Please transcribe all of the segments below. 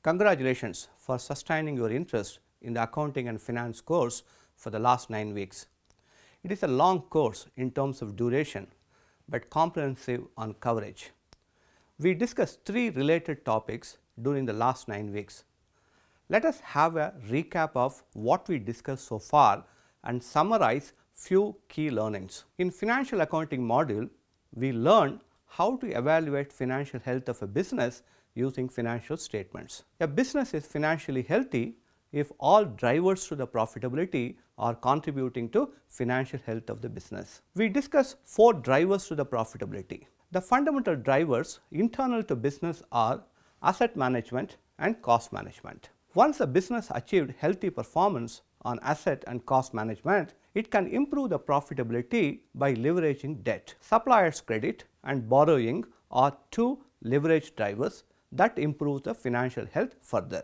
Congratulations for sustaining your interest in the accounting and finance course for the last 9 weeks. It is a long course in terms of duration, but comprehensive on coverage. We discussed 3 related topics during the last 9 weeks. Let us have a recap of what we discussed so far and summarize few key learnings. In financial accounting module, we learned how to evaluate financial health of a business using financial statements. A business is financially healthy if all drivers to the profitability are contributing to financial health of the business. We discussed 4 drivers to the profitability. The fundamental drivers internal to business are asset management and cost management. Once a business achieved healthy performance on asset and cost management, it can improve the profitability by leveraging debt. Suppliers credit and borrowing are 2 leverage drivers that improve the financial health further.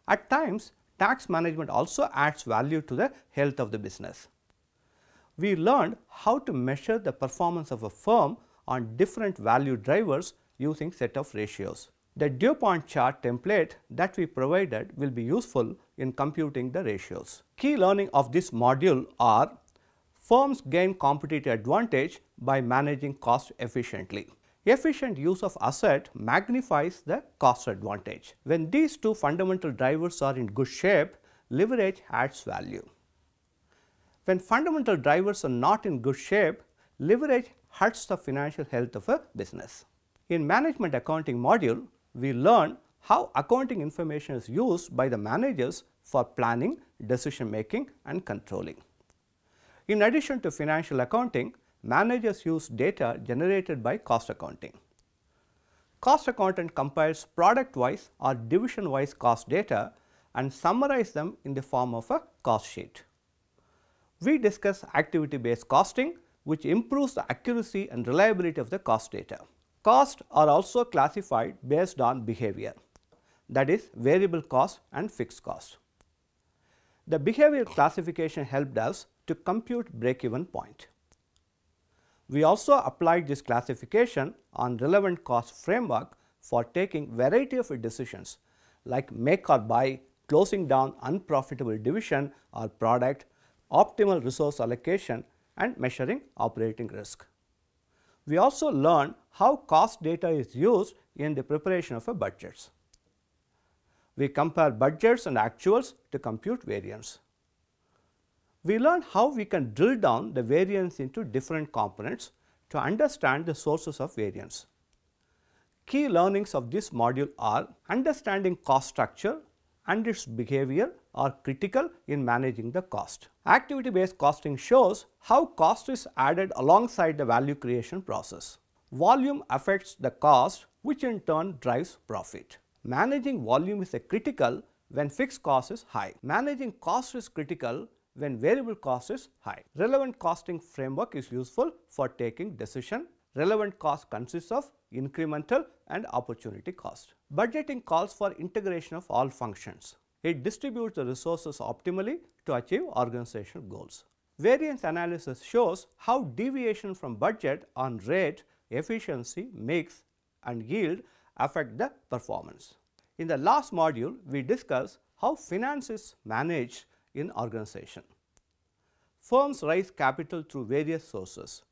At times, tax management also adds value to the health of the business. We learned how to measure the performance of a firm on different value drivers using set of ratios. The DuPont chart template that we provided will be useful in computing the ratios. Key learning of this module are: firms gain competitive advantage by managing cost efficiently. Efficient use of asset magnifies the cost advantage. When these 2 fundamental drivers are in good shape, leverage adds value. When fundamental drivers are not in good shape, leverage hurts the financial health of a business. In management accounting module, we learn how accounting information is used by the managers for planning, decision making and controlling. In addition to financial accounting, managers use data generated by cost accounting. Cost accountant compiles product-wise or division-wise cost data and summarize them in the form of a cost sheet. We discuss activity-based costing, which improves the accuracy and reliability of the cost data. Costs are also classified based on behavior, that is variable cost and fixed cost. The behavior classification helped us to compute break-even point. We also applied this classification on relevant cost framework for taking variety of decisions like make or buy, closing down unprofitable division or product, optimal resource allocation and measuring operating risk. We also learned how cost data is used in the preparation of budgets. We compare budgets and actuals to compute variance. We learned how we can drill down the variance into different components to understand the sources of variance. Key learnings of this module are: understanding cost structure and its behavior are critical in managing the cost. Activity-based costing shows how cost is added alongside the value creation process. Volume affects the cost, which in turn drives profit. Managing volume is critical when fixed cost is high. Managing cost is critical when variable cost is high. Relevant costing framework is useful for taking decision. Relevant cost consists of incremental and opportunity cost. Budgeting calls for integration of all functions. It distributes the resources optimally to achieve organizational goals. Variance analysis shows how deviation from budget on rate, efficiency, mix and yield affect the performance. In the last module, we discussed how finance is managed in organization. Firms raise capital through various sources.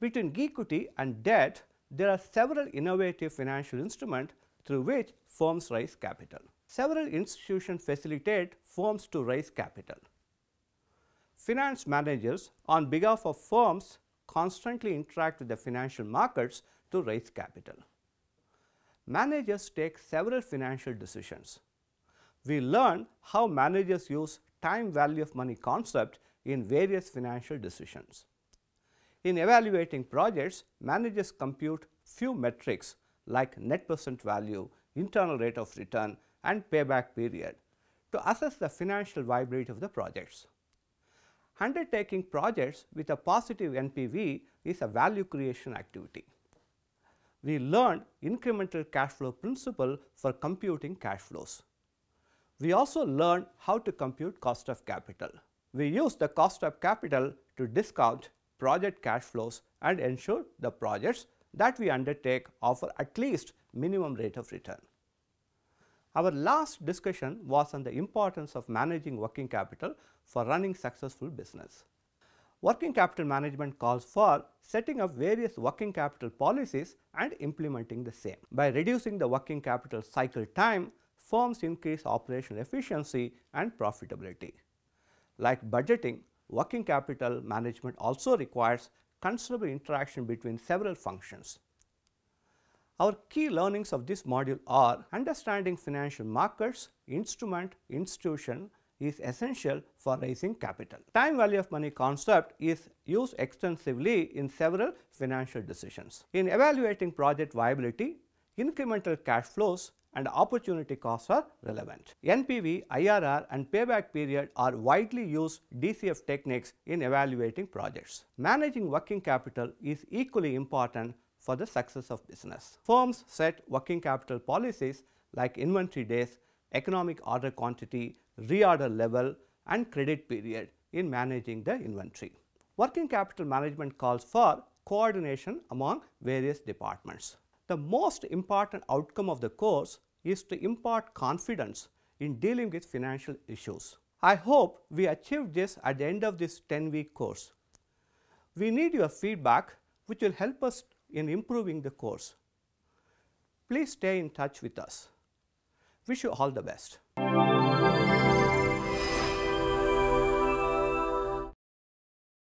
Between equity and debt, there are several innovative financial instruments through which firms raise capital. Several institutions facilitate firms to raise capital. Finance managers on behalf of firms constantly interact with the financial markets to raise capital. Managers take several financial decisions. We learn how managers use time value of money concept in various financial decisions. In evaluating projects, managers compute few metrics like net present value, internal rate of return and payback period to assess the financial viability of the projects. Undertaking projects with a positive NPV is a value creation activity. We learned incremental cash flow principle for computing cash flows. We also learned how to compute cost of capital. We use the cost of capital to discount project cash flows and ensure the projects that we undertake offer at least minimum rate of return. Our last discussion was on the importance of managing working capital for running successful business. Working capital management calls for setting up various working capital policies and implementing the same. By reducing the working capital cycle time, firms increase operational efficiency and profitability. Like budgeting, working capital management also requires considerable interaction between several functions. Our key learnings of this module are: understanding financial markets, instrument, institution is essential for raising capital. Time value of money concept is used extensively in several financial decisions. In evaluating project viability, incremental cash flows and opportunity costs are relevant. NPV, IRR and payback period are widely used DCF techniques in evaluating projects. Managing working capital is equally important for the success of business. Firms set working capital policies like inventory days, economic order quantity, reorder level and credit period in managing the inventory. Working capital management calls for coordination among various departments. The most important outcome of the course is to impart confidence in dealing with financial issues. I hope we achieved this at the end of this 10-week course. We need your feedback, which will help us in improving the course. Please stay in touch with us. Wish you all the best.